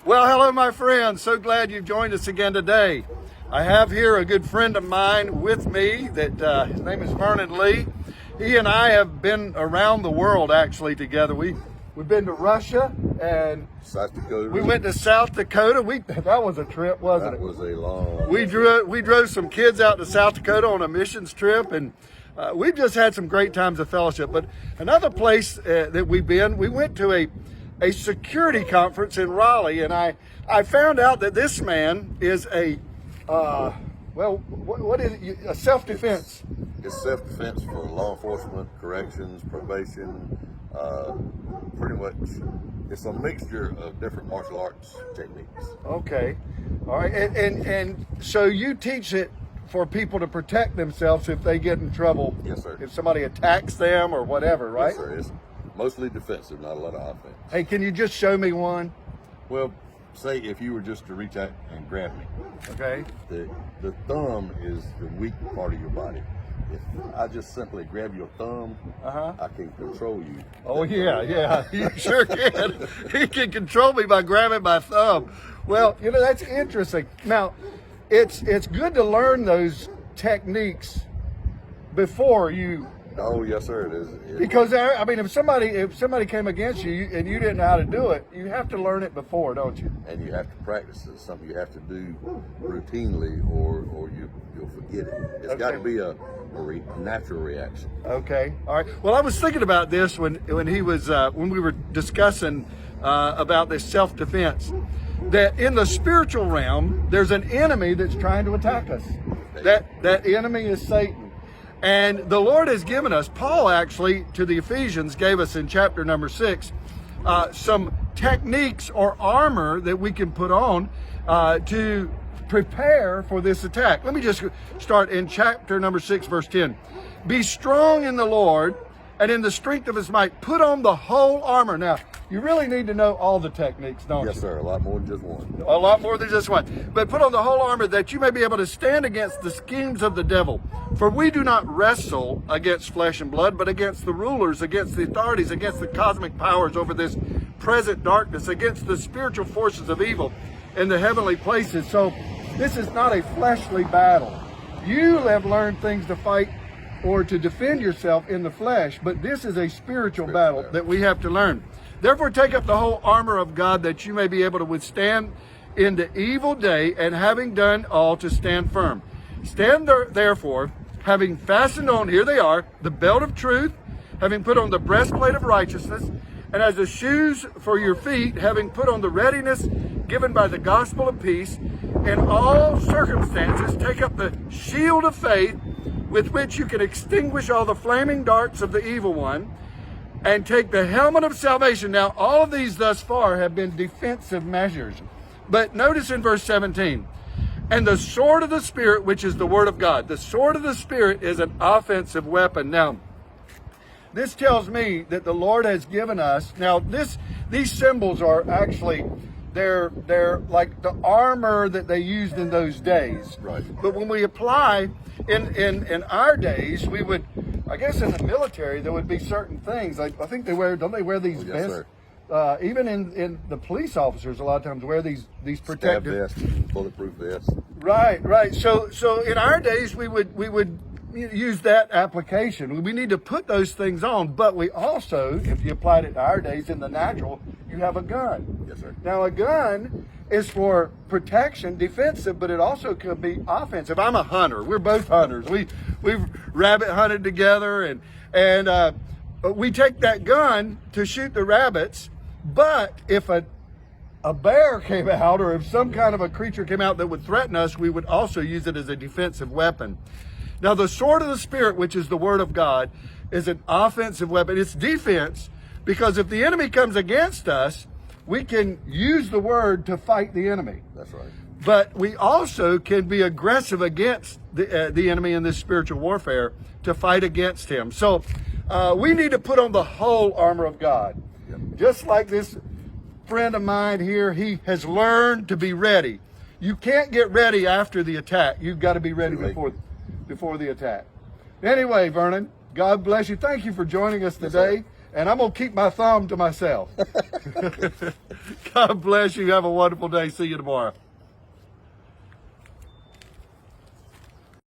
Well, hello, my friends. So glad you've joined us again today. I have here a good friend of mine with me that his name is Vernon Lee. He and I have been around the world actually together. We've been to Russia and South Dakota. we went to South Dakota. That was a trip, wasn't That it? was a long. We drove some kids out to South Dakota on a missions trip, and we've just had some great times of fellowship. But another place that we've been, we went to a security conference in Raleigh, and I found out that this man is what is it? A self-defense. It's self-defense for law enforcement, corrections, probation. Pretty much, it's a mixture of different martial arts techniques. Okay, all right, and so you teach it for people to protect themselves if they get in trouble. Yes, sir. If somebody attacks them or whatever, right? Yes, sir. It's mostly defensive, not a lot of offense. Hey, can you just show me one? Well, say if you were just to reach out and grab me, Okay. the thumb is the weak part of your body. If I just simply grab your thumb, I can control you. Oh yeah, you sure can. He can control me by grabbing my thumb. Well, that's interesting. Now, it's good to learn those techniques before you. Oh, yes, sir. It is. Because I mean, if somebody came against you and you didn't know how to do it, you have to learn it before, don't you? And you have to practice it. It's something you have to do routinely, or you'll forget it. It's got to be a natural reaction. Okay, all right. Well, I was thinking about this when we were discussing about this self-defense. That in the spiritual realm, there's an enemy that's trying to attack us. That enemy is Satan. And the Lord has given us, Paul actually to the Ephesians gave us in chapter number 6, some techniques or armor that we can put on to prepare for this attack. Let me just start in chapter number 6, verse 10. Be strong in the Lord and in the strength of his might. Put on the whole armor. Now, you really need to know all the techniques, don't you? Yes, sir. A lot more than just one. A lot more than just one. But put on the whole armor that you may be able to stand against the schemes of the devil. For we do not wrestle against flesh and blood, but against the rulers, against the authorities, against the cosmic powers over this present darkness, against the spiritual forces of evil in the heavenly places. So this is not a fleshly battle. You have learned things to fight or to defend yourself in the flesh, but this is a spiritual battle that we have to learn. Therefore, take up the whole armor of God that you may be able to withstand in the evil day, and having done all, to stand firm. Stand therefore, having fastened on, here they are, the belt of truth, having put on the breastplate of righteousness, and as the shoes for your feet, having put on the readiness given by the gospel of peace. In all circumstances, take up the shield of faith, with which you can extinguish all the flaming darts of the evil one, and take the helmet of salvation. Now, all of these thus far have been defensive measures. But notice in verse 17, and the sword of the Spirit, which is the word of God. The sword of the Spirit is an offensive weapon. Now, this tells me that the Lord has given us, now these symbols are actually, they're like the armor that they used in those days. Right. But when we apply in our days, we would, I guess in the military, there would be certain things. I think don't they wear these Yes, vests? sir. Even in the police officers, a lot of times wear these Stab protective. vest, bulletproof vest. Right. So in our days, we would use that application. We need to put those things on, but we also, if you applied it to our days in the natural, you have a gun. Yes, sir. Now, a gun is for protection, defensive, but it also could be offensive. I'm a hunter. We're both hunters. We've rabbit hunted together, and we take that gun to shoot the rabbits. But if a bear came out, or if some kind of a creature came out that would threaten us, we would also use it as a defensive weapon. Now, the sword of the Spirit, which is the word of God, is an offensive weapon. It's defense, because if the enemy comes against us, we can use the word to fight the enemy. That's right. But we also can be aggressive against the enemy in this spiritual warfare to fight against him. So we need to put on the whole armor of God. Yep. Just like this friend of mine here, he has learned to be ready. You can't get ready after the attack. You've got to be ready before the attack. Anyway, Vernon, God bless you. Thank you for joining us today. and I'm going to keep my thumb to myself. God bless you. Have a wonderful day. See you tomorrow.